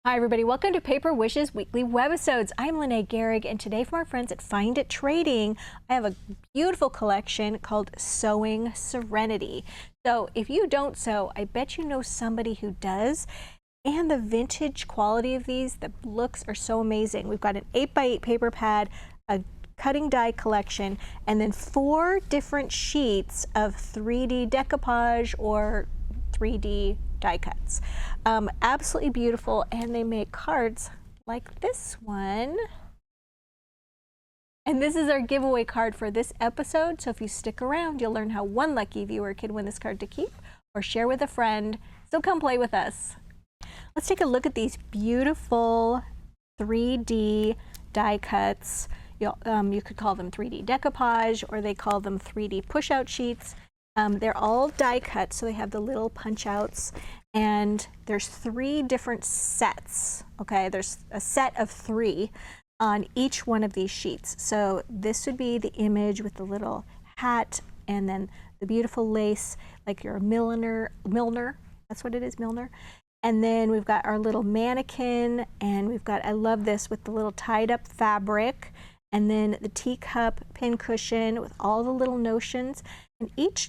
Hi everybody, welcome to Paper Wishes weekly webisodes. I'm Lene Gehrig, and today from our friends at Find It Trading, I have a beautiful collection called Sewing Serenity. So if you don't sew, I bet you know somebody who does. And the vintage quality of these, the looks are so amazing. We've got an 8x8 paper pad, a cutting die collection, and then 4 different sheets of 3D decoupage or 3D die cuts. Absolutely beautiful, and they make cards like this one. And this is our giveaway card for this episode, so if you stick around, you'll learn how one lucky viewer can win this card to keep or share with a friend. So come play with us. Let's take a look at these beautiful 3D die cuts. You could call them 3D decoupage, or they call them 3D push-out sheets. They're all die cut, so they have the little punch outs, and there's 3 different sets. Okay, there's a set of 3 on each one of these sheets. So this would be the image with the little hat, and then the beautiful lace, like you're a Milner, that's what it is, Milner. And then we've got our little mannequin, and we've got, I love this, with the little tied up fabric, and then the teacup pin cushion with all the little notions. And each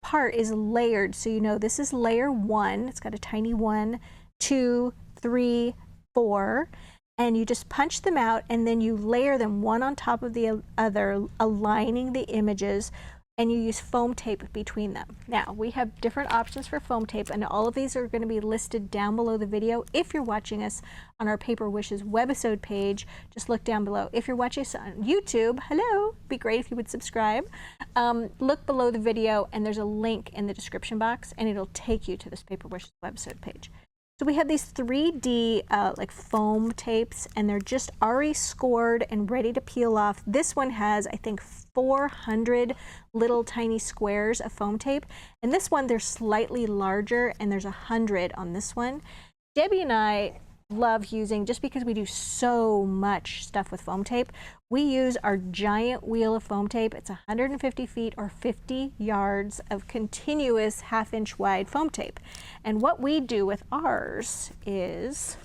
part is layered, so you know this is layer 1. It's got a tiny 1, 2, 3, 4, and you just punch them out, and then you layer them one on top of the other, aligning the images, and you use foam tape between them. Now, we have different options for foam tape, and all of these are going to be listed down below the video. If you're watching us on our Paper Wishes webisode page, just look down below. If you're watching us on YouTube, hello, be great if you would subscribe. Look below the video, and there's a link in the description box, and it'll take you to this Paper Wishes webisode page. So we have these 3D like foam tapes, and they're just already scored and ready to peel off. This one has, I think, 400 little tiny squares of foam tape, and this one they're slightly larger, and there's 100 on this one. Debbie and I love using, just because we do so much stuff with foam tape, we use our giant wheel of foam tape. It's 150 feet or 50 yards of continuous 1/2 inch wide foam tape. And what we do with ours is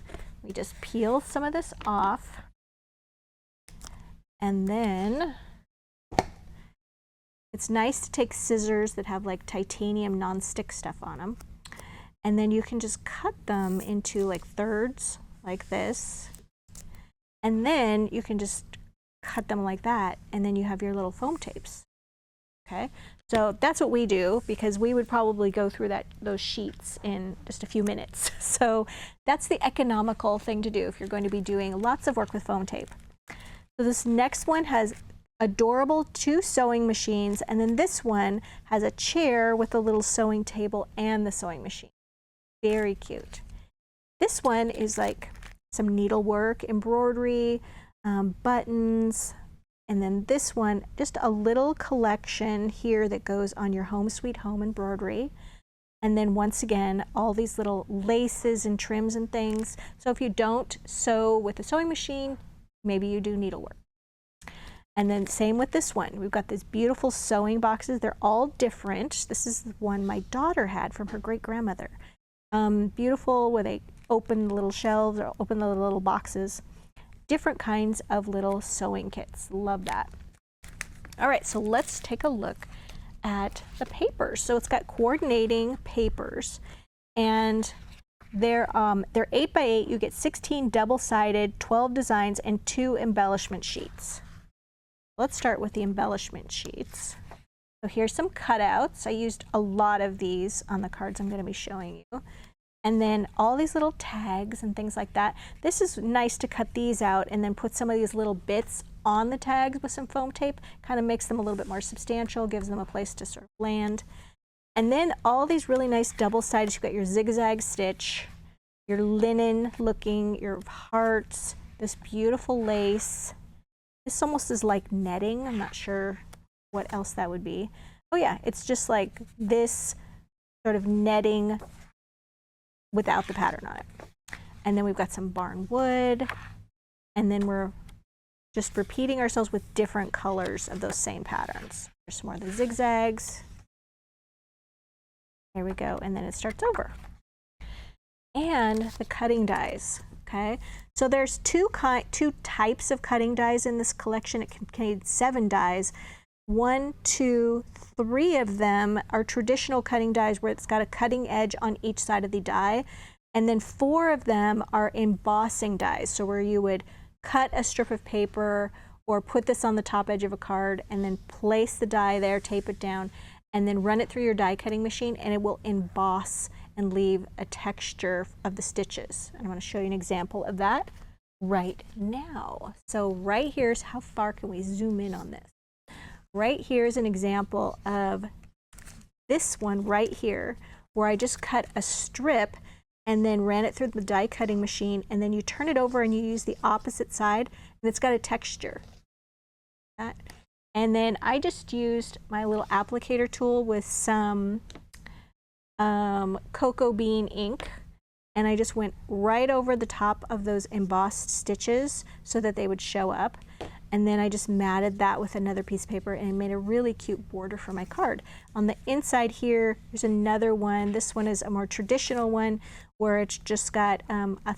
we just peel some of this off, and then it's nice to take scissors that have like titanium non-stick stuff on them, and then you can just cut them into like thirds like this, and then you can just cut them like that, and then you have your little foam tapes. Okay, so that's what we do, because we would probably go through those sheets in just a few minutes. So that's the economical thing to do if you're going to be doing lots of work with foam tape. So this next one has adorable 2 sewing machines, and then this one has a chair with a little sewing table and the sewing machine. Very cute. This one is like some needlework, embroidery, buttons, and then this one, just a little collection here that goes on your Home Sweet Home embroidery. And then once again, all these little laces and trims and things. So if you don't sew with a sewing machine, maybe you do needlework. And then same with this one. We've got these beautiful sewing boxes. They're all different. This is the one my daughter had from her great-grandmother. Beautiful, where they open the little shelves or open the little boxes. Different kinds of little sewing kits. Love that. All right, so let's take a look at the papers. So it's got coordinating papers, and they're 8x8. You get 16 double-sided, 12 designs, and 2 embellishment sheets. Let's start with the embellishment sheets. So here's some cutouts. I used a lot of these on the cards I'm going to be showing you. And then all these little tags and things like that. This is nice to cut these out and then put some of these little bits on the tags with some foam tape. Kind of makes them a little bit more substantial, gives them a place to sort of land. And then all these really nice double-sided. You've got your zigzag stitch, your linen looking, your hearts, this beautiful lace. This almost is like netting. I'm not sure what else that would be. Oh yeah, it's just like this sort of netting without the pattern on it. And then we've got some barn wood, and then we're just repeating ourselves with different colors of those same patterns. There's some more of the zigzags. There we go, and then it starts over. And the cutting dies. Okay, so there's two types of cutting dies in this collection. It contains 7 dies. 1, 2, 3 of them are traditional cutting dies where it's got a cutting edge on each side of the die. And then 4 of them are embossing dies, so where you would cut a strip of paper or put this on the top edge of a card and then place the die there, tape it down, and then run it through your die cutting machine, and it will emboss and leave a texture of the stitches. And I'm going to show you an example of that right now. So right here's, how far can we zoom in on this? Right here is an example of this one right here, where I just cut a strip and then ran it through the die cutting machine, and then you turn it over and you use the opposite side, and it's got a texture. And then I just used my little applicator tool with some cocoa bean ink, and I just went right over the top of those embossed stitches so that they would show up. And then I just matted that with another piece of paper and made a really cute border for my card. On the inside here, there's another one. This one is a more traditional one where it's just got a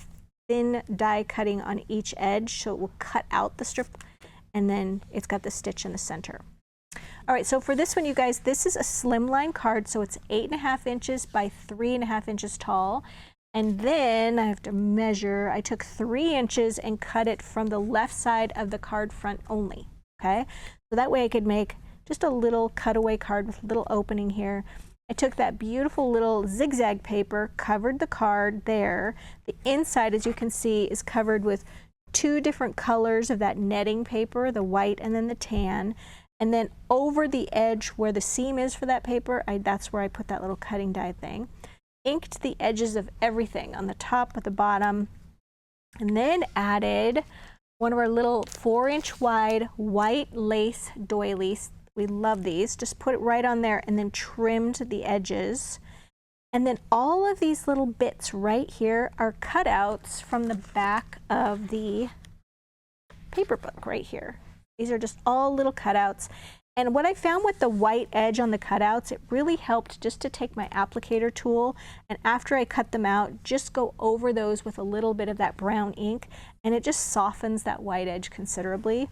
thin die cutting on each edge, so it will cut out the strip, and then it's got the stitch in the center. All right, so for this one, you guys, this is a Slimline card, so it's 8.5 inches by 3.5 inches tall. And then I have to measure, I took 3 inches and cut it from the left side of the card front only, okay? So that way I could make just a little cutaway card with a little opening here. I took that beautiful little zigzag paper, covered the card there. The inside, as you can see, is covered with 2 different colors of that netting paper, the white and then the tan. And then over the edge where the seam is for that paper, that's where I put that little cutting die thing. Inked the edges of everything on the top, at the bottom, and then added one of our little 4-inch wide white lace doilies. We love these. Just put it right on there and then trimmed the edges. And then all of these little bits right here are cutouts from the back of the paper book right here. These are just all little cutouts. And what I found with the white edge on the cutouts, it really helped just to take my applicator tool, and after I cut them out, just go over those with a little bit of that brown ink, and it just softens that white edge considerably.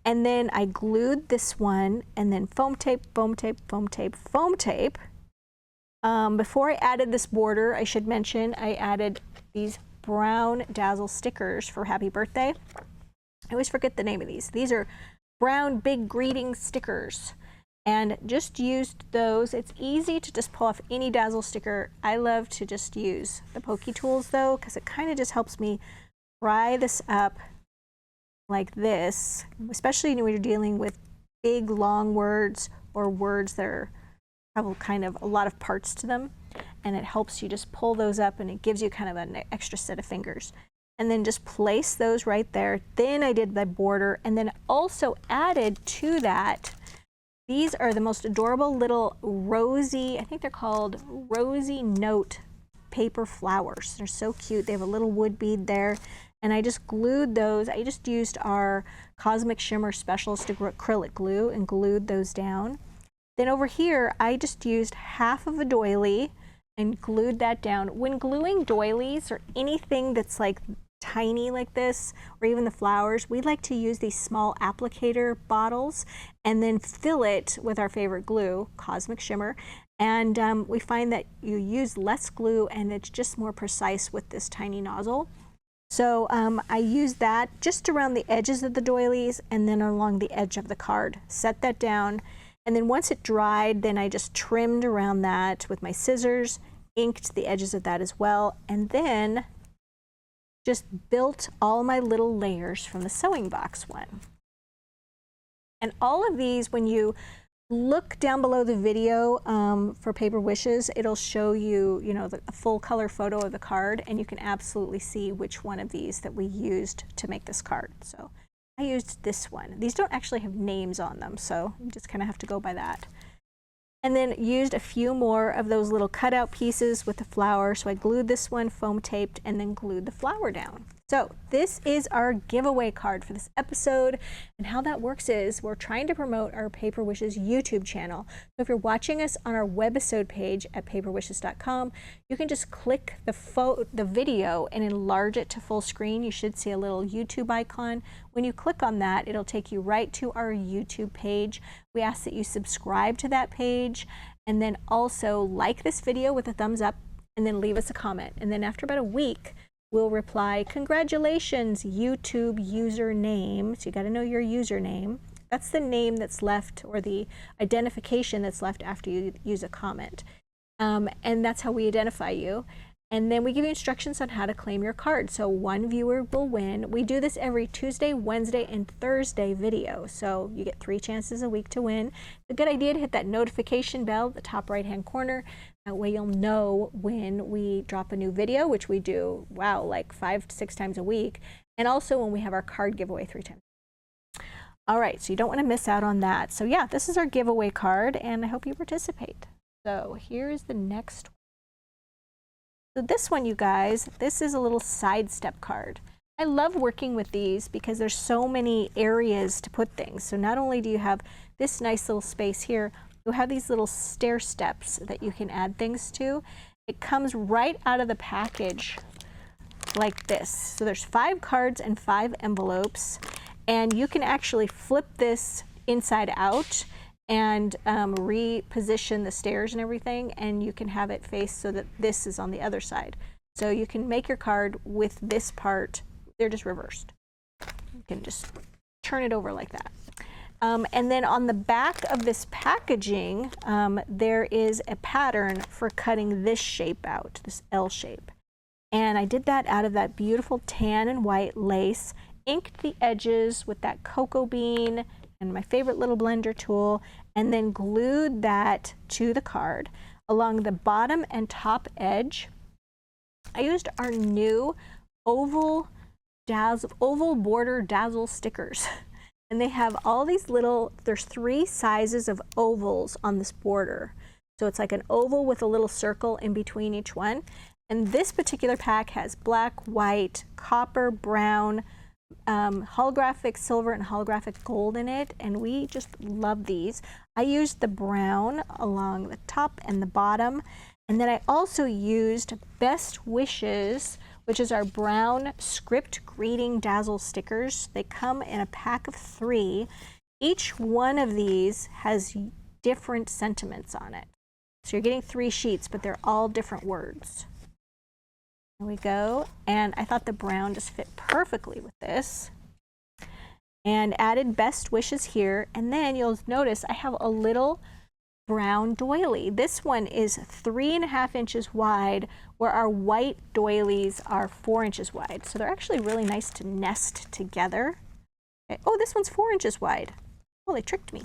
And then I glued this one, and then foam tape, foam tape, foam tape, foam tape. Before I added this border, I should mention I added these brown Dazzle stickers for Happy Birthday. I always forget the name of these. These are brown big greeting stickers, and just used those. It's easy to just pull off any Dazzle sticker. I love to just use the pokey tools though, because it kind of just helps me pry this up like this, especially when you're dealing with big long words or words that have kind of a lot of parts to them, and it helps you just pull those up, and it gives you kind of an extra set of fingers. And then just place those right there. Then I did the border, and then also added to that, these are the most adorable little rosy, I think they're called Rosy Note paper flowers. They're so cute. They have a little wood bead there, and I just glued those. I just used our Cosmic Shimmer Specialist acrylic glue and glued those down. Then over here, I just used half of a doily and glued that down. When gluing doilies or anything that's like tiny like this, or even the flowers, we like to use these small applicator bottles and then fill it with our favorite glue, Cosmic Shimmer. And we find that you use less glue and it's just more precise with this tiny nozzle. So I used that just around the edges of the doilies and then along the edge of the card. Set that down, and then once it dried, then I just trimmed around that with my scissors, inked the edges of that as well, and then just built all my little layers from the sewing box one. And all of these, when you look down below the video for Paper Wishes, it'll show you, a full color photo of the card, and you can absolutely see which one of these that we used to make this card. So I used this one. These don't actually have names on them, so you just kind of have to go by that. and then used a few more of those little cutout pieces with the flower. So I glued this one, foam taped, and then glued the flower down. So this is our giveaway card for this episode, and how that works is we're trying to promote our Paper Wishes YouTube channel. So if you're watching us on our webisode page at paperwishes.com, you can just click the video and enlarge it to full screen. You should see a little YouTube icon. When you click on that, it'll take you right to our YouTube page. We ask that you subscribe to that page, and then also like this video with a thumbs up, and then leave us a comment. And then after about a week, we'll reply, congratulations, YouTube username. So you got to know your username. That's the name that's left, or the identification that's left after you use a comment. And that's how we identify you. And then we give you instructions on how to claim your card. So one viewer will win. We do this every Tuesday, Wednesday, and Thursday video. So you get 3 chances a week to win. It's a good idea to hit that notification bell at the top right-hand corner. That way you'll know when we drop a new video, which we do, wow, like 5 to 6 times a week. And also when we have our card giveaway 3 times. All right, so you don't want to miss out on that. So yeah, this is our giveaway card, and I hope you participate. So here's the next one. So this one, you guys, this is a little sidestep card. I love working with these because there's so many areas to put things. So not only do you have this nice little space here, you have these little stair steps that you can add things to. It comes right out of the package like this. So there's 5 cards and 5 envelopes, and you can actually flip this inside out and reposition the stairs and everything, and you can have it face so that this is on the other side. So you can make your card with this part. They're just reversed. You can just turn it over like that. And then on the back of this packaging, there is a pattern for cutting this shape out, this L shape. And I did that out of that beautiful tan and white lace, inked the edges with that cocoa bean and my favorite little blender tool, and then glued that to the card. Along the bottom and top edge, I used our new oval border dazzle stickers. And they have all these little, there's 3 sizes of ovals on this border. So it's like an oval with a little circle in between each one. And this particular pack has black, white, copper, brown, holographic silver, and holographic gold in it, and we just love these. I used the brown along the top and the bottom, and then I also used Best Wishes, which is our brown script greeting dazzle stickers. They come in a pack of 3. Each one of these has different sentiments on it. So you're getting 3 sheets, but they're all different words. There we go, and I thought the brown just fit perfectly with this. And added Best Wishes here, and then you'll notice I have a little brown doily. This one is 3.5 inches wide, where our white doilies are 4 inches wide. So they're actually really nice to nest together. Okay. Oh, this one's 4 inches wide. Well, they tricked me.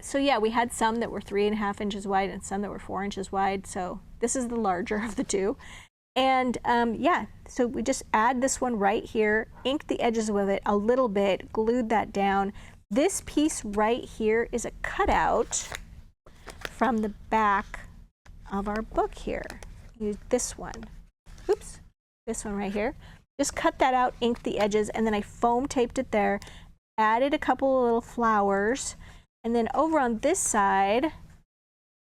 So yeah, we had some that were 3.5 inches wide and some that were 4 inches wide. So this is the larger of the 2. And yeah, so we just add this one right here, inked the edges with it a little bit, glued that down. This piece right here is a cutout from the back of our book here. Use this one. Oops, this one right here. Just cut that out, inked the edges, and then I foam taped it there, added a couple of little flowers, and then over on this side,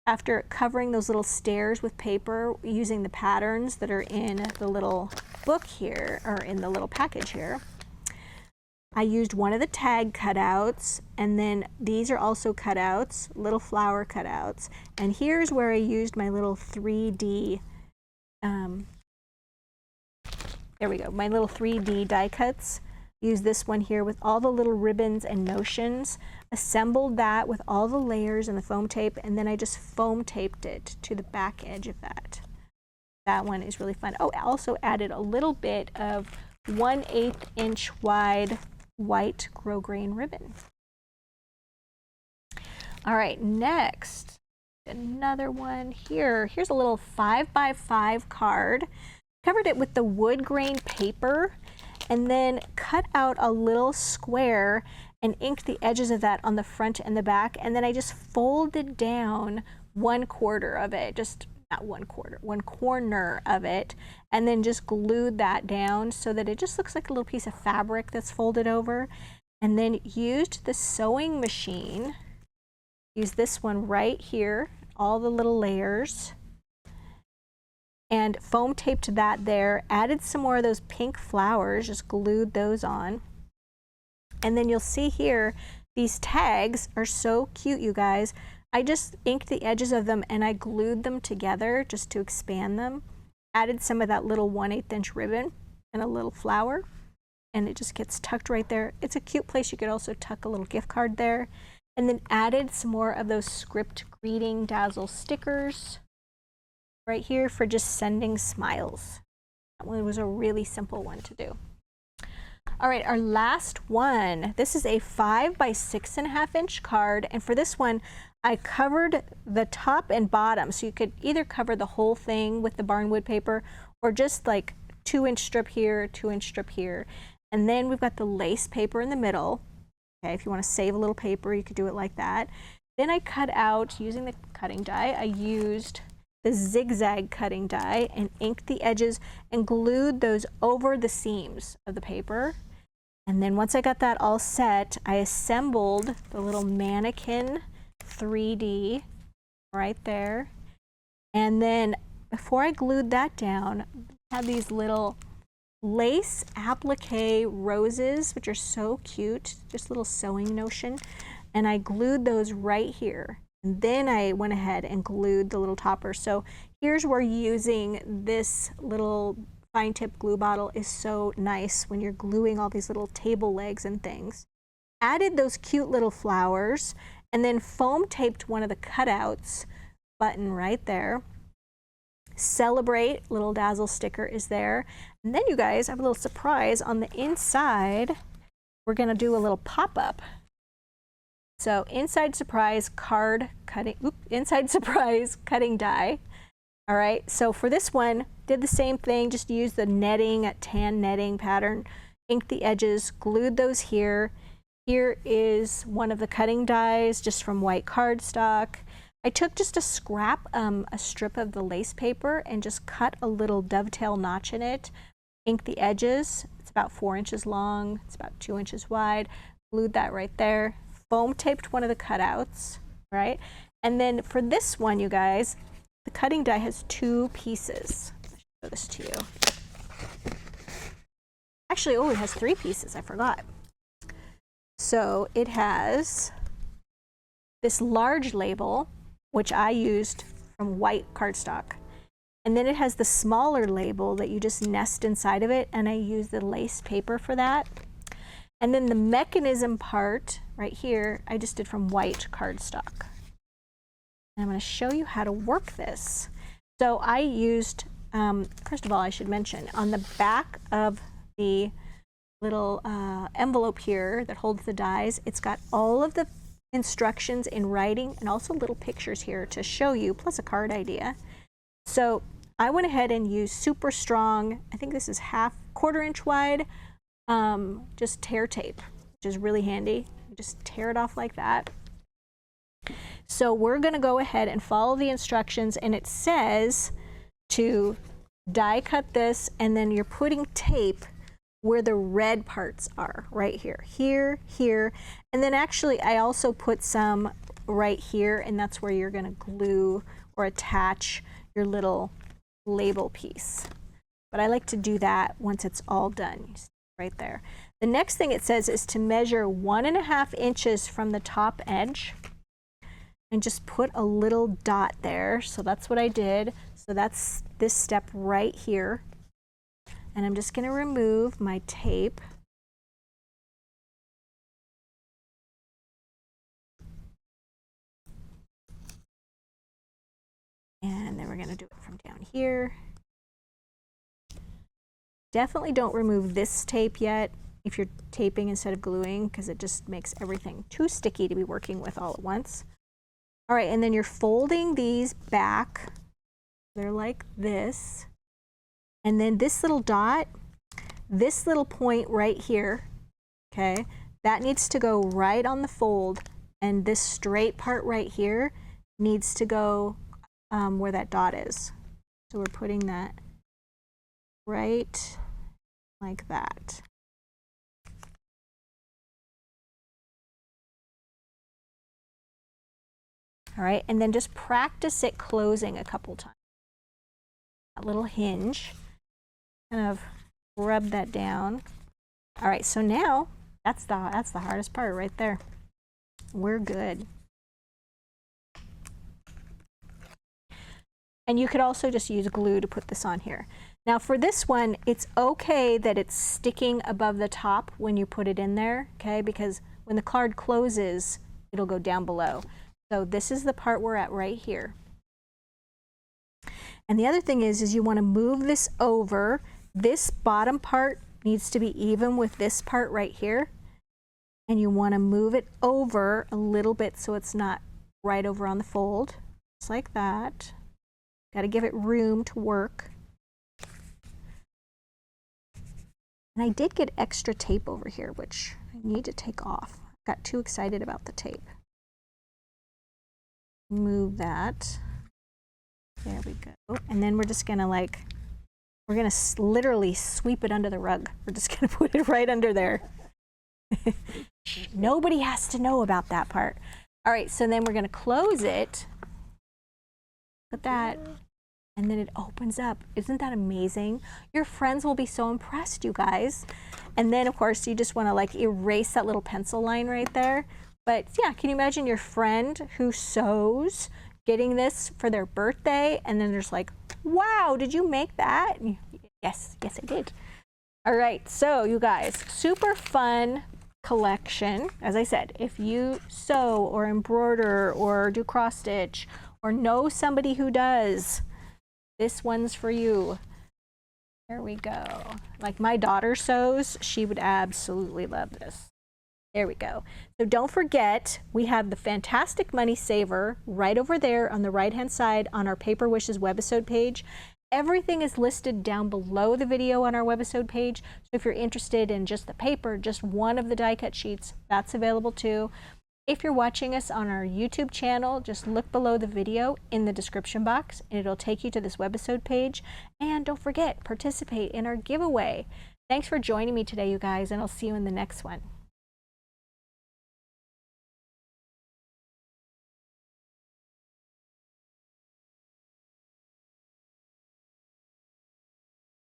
after covering those little stairs with paper using the patterns that are in the little book here, or in the little package here, I used one of the tag cutouts, and then these are also cutouts, little flower cutouts. And here's where I used my little 3D, there we go, my little 3D die cuts. Use this one here with all the little ribbons and notions, assembled that with all the layers and the foam tape, and then I just foam taped it to the back edge of that. That one is really fun. Oh, I also added a little bit of 1/8 inch wide white grosgrain ribbon. All right, next, another one here. Here's a little 5x5 card. Covered it with the wood grain paper, and then cut out a little square and inked the edges of that on the front and the back, and then I just folded down 1/4 of it, just not 1/4, 1/4 of it, and then just glued that down so that it just looks like a little piece of fabric that's folded over. And then used the sewing machine, use this one right here, all the little layers, and foam taped that there, added some more of those pink flowers, just glued those on. And then you'll see here, these tags are so cute, you guys. I just inked the edges of them and I glued them together just to expand them. Added some of that little 1/8 inch ribbon and a little flower, and it just gets tucked right there. It's a cute place. You could also tuck a little gift card there. And then added some more of those script greeting dazzle stickers right here for just sending smiles. That one was a really simple one to do. All right, our last one. This is a 5 by 6.5 inch card, and for this one, I covered the top and bottom, so you could either cover the whole thing with the barnwood paper or just like 2-inch strip here, 2-inch strip here. And then we've got the lace paper in the middle. Okay, if you want to save a little paper, you could do it like that. Then I cut out, using the cutting die, I used the zigzag cutting die and inked the edges and glued those over the seams of the paper. And then once I got that all set, I assembled the little mannequin 3D right there. And then before I glued that down, I had these little lace applique roses, which are so cute, just a little sewing notion. And I glued those right here. And then I went ahead and glued the little topper. So here's where using this little fine tip glue bottle is so nice when you're gluing all these little table legs and things. Added those cute little flowers and then foam taped one of the cutouts button right there. Celebrate little dazzle sticker is there. And then you guys have a little surprise on the inside. We're gonna do a little pop-up. So inside surprise card cutting, inside surprise cutting die. All right, so for this one, did the same thing, just used the netting, a tan netting pattern, inked the edges, glued those here. Here is one of the cutting dies just from white cardstock. I took just a strip of the lace paper and just cut a little dovetail notch in it, inked the edges. It's about 4 inches long, it's about 2 inches wide, glued that right there. Foam taped one of the cutouts, right? And then for this one, you guys, the cutting die has 2 pieces. I'll show this to you. Actually, oh, it has 3 pieces, I forgot. So it has this large label, which I used from white cardstock. And then it has the smaller label that you just nest inside of it, and I use the lace paper for that. And then the mechanism part right here, I just did from white cardstock. And I'm going to show you how to work this. So I used, first of all, I should mention, on the back of the little envelope here that holds the dies, it's got all of the instructions in writing and also little pictures here to show you, plus a card idea. So I went ahead and used super strong, I think this is 1/4 inch wide, just tear tape, which is really handy. You just tear it off like that. So we're going to go ahead and follow the instructions, and it says to die cut this, and then you're putting tape where the red parts are, right here, here, here. And then actually I also put some right here, and that's where you're going to glue or attach your little label piece. But I like to do that once it's all done. You see right there. The next thing it says is to measure 1.5 inches from the top edge and just put a little dot there. So that's what I did. So that's this step right here. And I'm just going to remove my tape. And then we're going to do it from down here. Definitely don't remove this tape yet if you're taping instead of gluing, because it just makes everything too sticky to be working with all at once. All right, and then you're folding these back. They're like this. And then this little dot, this little point right here, okay, that needs to go right on the fold, and this straight part right here needs to go where that dot is. So we're putting that right like that. All right, and then just practice it closing a couple times. That little hinge, kind of rub that down. All right, so now that's the hardest part right there. We're good. And you could also just use glue to put this on here. Now for this one, it's okay that it's sticking above the top when you put it in there, okay? Because when the card closes, it'll go down below. So this is the part we're at right here. And the other thing is you want to move this over. This bottom part needs to be even with this part right here. And you want to move it over a little bit so it's not right over on the fold. Just like that. Got to give it room to work. And I did get extra tape over here, which I need to take off. I got too excited about the tape. Move that. There we go. And then we're just gonna we're gonna literally sweep it under the rug. We're just gonna put it right under there. Nobody has to know about that part. All right, so then we're gonna close it. Put that, and then it opens up. Isn't that amazing? Your friends will be so impressed, you guys. And then of course you just wanna erase that little pencil line right there. But yeah, can you imagine your friend who sews getting this for their birthday, and then there's like, wow, did you make that? Yes, yes I did. All right, so you guys, super fun collection. As I said, if you sew or embroider or do cross stitch or know somebody who does, this one's for you. There we go. Like my daughter sews, she would absolutely love this. There we go. So don't forget, we have the fantastic money saver right over there on the right-hand side on our Paper Wishes webisode page. Everything is listed down below the video on our webisode page. So if you're interested in just the paper, just one of the die cut sheets, that's available too. If you're watching us on our YouTube channel, just look below the video in the description box and it'll take you to this webisode page. And don't forget, participate in our giveaway. Thanks for joining me today, you guys, and I'll see you in the next one.